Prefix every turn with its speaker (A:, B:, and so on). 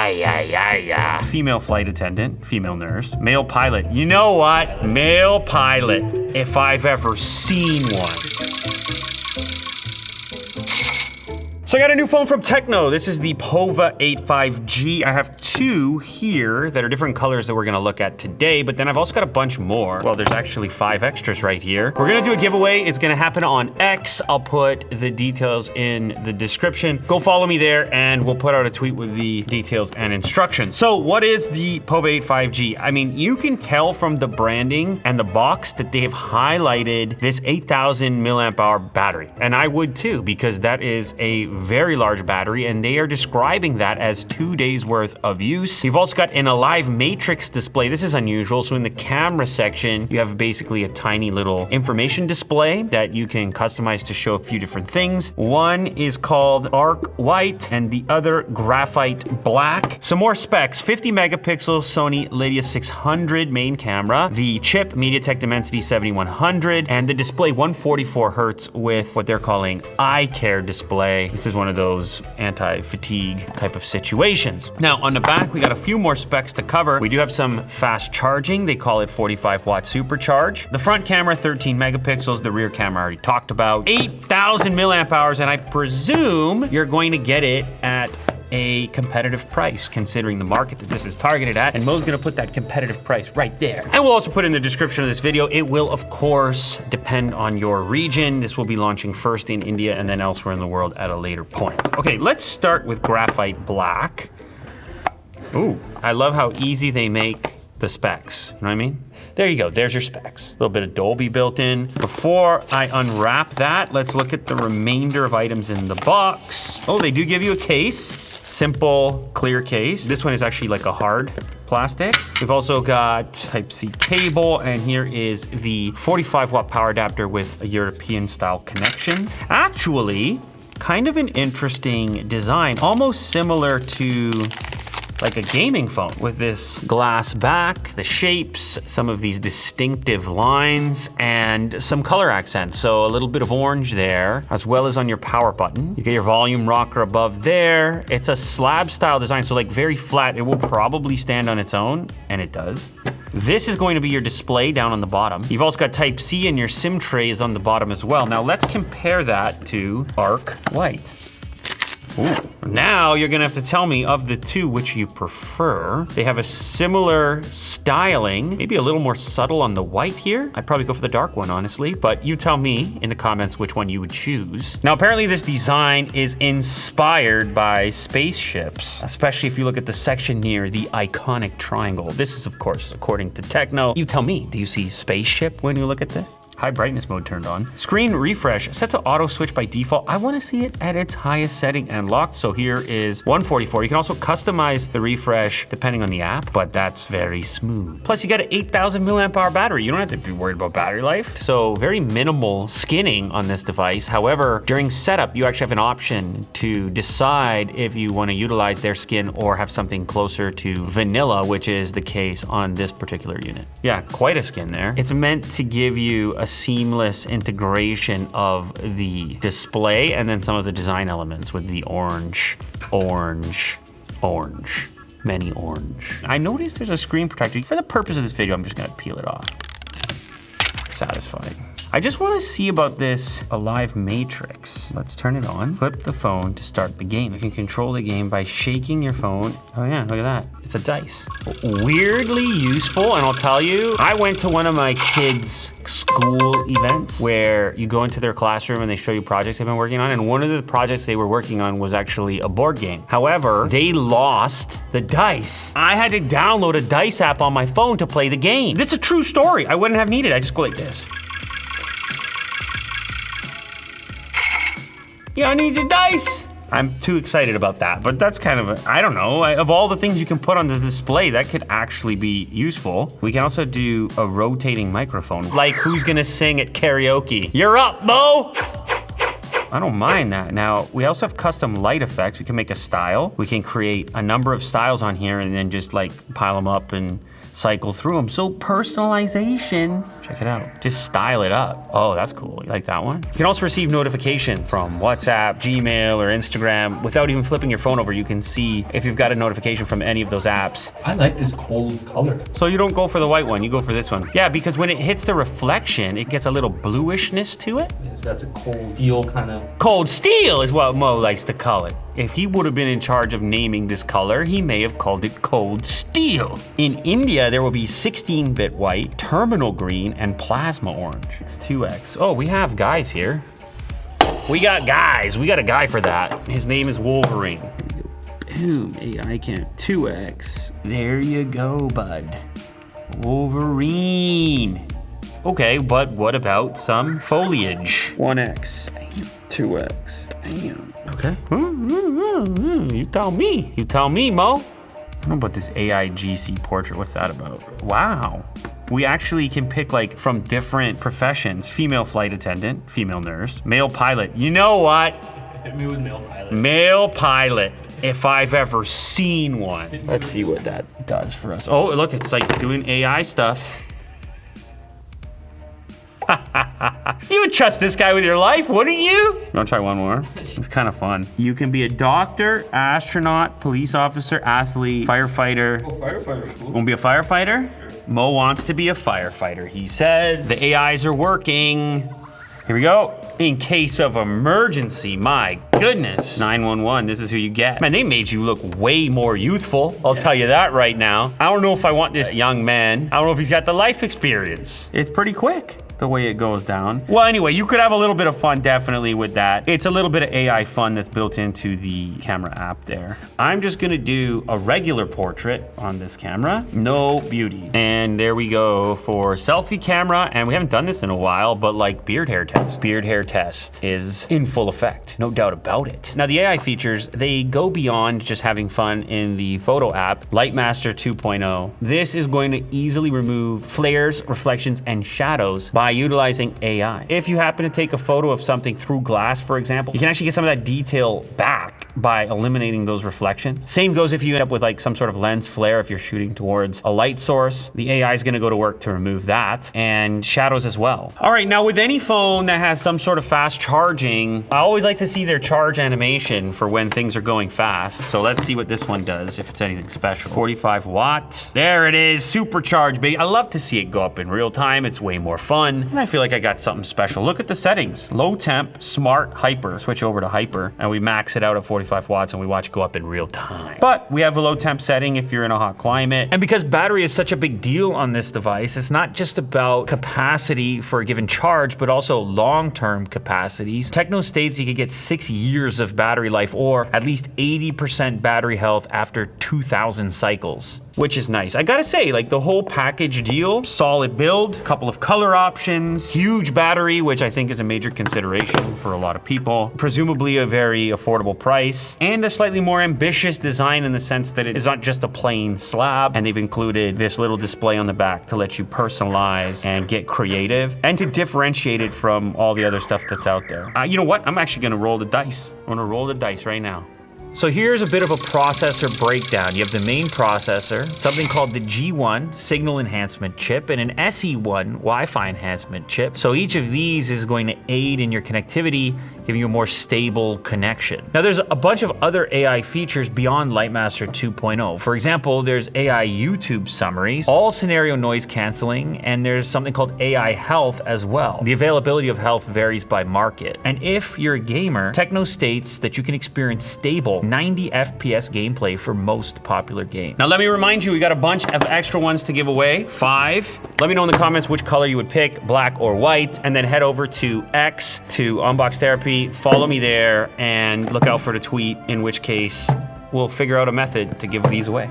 A: yeah. Female flight attendant, female nurse, male pilot. You know what? Male pilot, if I've ever seen one. So I got a new phone from TECNO. This is the POVA 85G. I have two here that are different colors that we're gonna look at today, but then I've also got a bunch more. Well, there's actually 5 extras right here. We're gonna do a giveaway. It's gonna happen on X. I'll put the details in the description. Go follow me there and we'll put out a tweet with the details and instructions. So what is the POVA 85G? I mean, you can tell from the branding and the box that they have highlighted this 8,000 milliamp hour battery. And I would too, because that is a very large battery, and they are describing that as 2 days worth of use. You've also got an Alive Matrix display. This is unusual. So in the camera section, you have basically a tiny little information display that you can customize to show a few different things. One is called Arc White and the other Graphite Black. Some more specs: 50 megapixel Sony Lydia 600 main camera, the chip MediaTek Dimensity 7100, and the display 144 hertz with what they're calling eye care display. This is one of those anti-fatigue type of situations. Now on the back, we got a few more specs to cover. We do have some fast charging. They call it 45 watt supercharge. The front camera, 13 megapixels. The rear camera I already talked about. 8,000 milliamp hours, and I presume you're going to get it at a competitive price considering the market that this is targeted at, and Mo's gonna put that competitive price right there. And we'll also put in the description of this video. It will of course depend on your region. This will be launching first in India and then elsewhere in the world at a later point. Okay, let's start with Graphite Black. Ooh, I love how easy they make the specs, you know what I mean? There you go, there's your specs. A little bit of Dolby built in. Before I unwrap that, let's look at the remainder of items in the box. Oh, they do give you a case. Simple, clear case. This one is actually like a hard plastic. We've also got Type-C cable, and here is the 45 watt power adapter with a European style connection. Actually, kind of an interesting design, almost similar to like a gaming phone with this glass back, the shapes, some of these distinctive lines, and some color accents. So a little bit of orange there, as well as on your power button. You get your volume rocker above there. It's a slab style design, so like very flat. It will probably stand on its own, and it does. This is going to be your display down on the bottom. You've also got Type-C, and your SIM tray is on the bottom as well. Now let's compare that to Arc White. Ooh. Now you're gonna have to tell me of the two which you prefer. They have a similar styling, maybe a little more subtle on the white here. I'd probably go for the dark one, honestly, but you tell me in the comments which one you would choose. Now apparently this design is inspired by spaceships, especially if you look at the section near the iconic triangle. This is of course according to TECNO. You tell me, do you see spaceship when you look at this? High brightness mode turned on. Screen refresh set to auto switch by default. I want to see it at its highest setting and locked. So here is 144. You can also customize the refresh depending on the app, but that's very smooth. Plus you got an 8,000 milliamp hour battery. You don't have to be worried about battery life. So very minimal skinning on this device. However, during setup, you actually have an option to decide if you want to utilize their skin or have something closer to vanilla, which is the case on this particular unit. Yeah, quite a skin there. It's meant to give you a seamless integration of the display and then some of the design elements with the orange, many orange. I noticed there's a screen protector. For the purpose of this video, I'm just gonna peel it off. Satisfying. I just want to see about this Alive Matrix. Let's turn it on. Flip the phone to start the game. You can control the game by shaking your phone. Oh yeah, look at that. It's a dice. Weirdly useful, and I'll tell you, I went to one of my kids' school events where you go into their classroom and they show you projects they've been working on, and one of the projects they were working on was actually a board game. However, they lost the dice. I had to download a dice app on my phone to play the game. It's a true story. I wouldn't have needed it. I just go like this. You don't need your dice. I'm too excited about that, but that's kind of, I don't know, of all the things you can put on the display, that could actually be useful. We can also do a rotating microphone, like who's gonna sing at karaoke? You're up, Mo! I don't mind that. Now, we also have custom light effects. We can make a style. We can create a number of styles on here and then just like pile them up and cycle through them. So personalization, check it out. Just style it up. Oh, that's cool. You like that one? You can also receive notifications from WhatsApp, Gmail, or Instagram without even flipping your phone over. You can see if you've got a notification from any of those apps.
B: I like this cold color.
A: So you don't go for the white one, you go for this one. Yeah, because when it hits the reflection, it gets a little bluishness to it.
B: Yeah, so that's a cold steel kind of.
A: Cold steel is what Mo likes to call it. If he would have been in charge of naming this color, he may have called it cold steel. In India, there will be 16-bit white, terminal green, and plasma orange. It's 2X. Oh, we have guys here. We got guys. We got a guy for that. His name is Wolverine. Boom, AI cam 2X. There you go, bud. Wolverine. Okay, but what about some foliage? 1X, 2X, damn. Okay. You tell me. You tell me, Mo. I don't know about this AI GC portrait. What's that about? Wow. We actually can pick like from different professions. Female flight attendant, female nurse, male pilot. You know what?
B: Hit me with male pilot.
A: Male pilot. If I've ever seen one. Let's see what that does for us. Oh, look, it's like doing AI stuff. You would trust this guy with your life, wouldn't you? You wanna try one more? It's kind of fun. You can be a doctor, astronaut, police officer, athlete, firefighter.
B: Oh, firefighter, cool.
A: Wanna be a firefighter? Sure. Mo wants to be a firefighter, he says. The AIs are working. Here we go. In case of emergency, my goodness. 911, this is who you get. Man, they made you look way more youthful. I'll tell you that right now. I don't know if I want this young man. I don't know if he's got the life experience. It's pretty quick, the way it goes down. Well, anyway, you could have a little bit of fun definitely with that. It's a little bit of AI fun that's built into the camera app there. I'm just gonna do a regular portrait on this camera. No beauty. And there we go for selfie camera. And we haven't done this in a while, but like beard hair test. Beard hair test is in full effect, no doubt about it. Now the AI features, they go beyond just having fun in the photo app, Lightmaster 2.0. This is going to easily remove flares, reflections, and shadows by utilizing AI. If you happen to take a photo of something through glass, for example, you can actually get some of that detail back by eliminating those reflections. Same goes if you end up with like some sort of lens flare if you're shooting towards a light source. The AI is gonna go to work to remove that, and shadows as well. All right, now with any phone that has some sort of fast charging, I always like to see their charge animation for when things are going fast. So let's see what this one does, if it's anything special. 45 watt. There it is, supercharged, baby. I love to see it go up in real time. It's way more fun. And I feel like I got something special. Look at the settings. Low temp, smart, hyper. Switch over to hyper, and we max it out at 45 watts and we watch it go up in real time. But we have a low temp setting if you're in a hot climate. And because battery is such a big deal on this device, it's not just about capacity for a given charge, but also long-term capacities. TECNO states you could get 6 years of battery life or at least 80% battery health after 2,000 cycles, which is nice. I gotta say, like the whole package deal, solid build, couple of color options, huge battery, which I think is a major consideration for a lot of people, presumably a very affordable price, and a slightly more ambitious design in the sense that it is not just a plain slab, and they've included this little display on the back to let you personalize and get creative, and to differentiate it from all the other stuff that's out there. You know what? I'm actually gonna roll the dice. I'm gonna roll the dice right now. So here's a bit of a processor breakdown. You have the main processor, something called the G1 signal enhancement chip, and an SE1 Wi-Fi enhancement chip. So each of these is going to aid in your connectivity, giving you a more stable connection. Now there's a bunch of other AI features beyond Lightmaster 2.0. For example, there's AI YouTube summaries, all scenario noise canceling, and there's something called AI health as well. The availability of health varies by market. And if you're a gamer, TECNO states that you can experience stable 90 FPS gameplay for most popular games. Now let me remind you, we got a bunch of extra ones to give away, 5. Let me know in the comments which color you would pick, black or white, and then head over to X, to Unbox Therapy, follow me there, and look out for the tweet, in which case we'll figure out a method to give these away.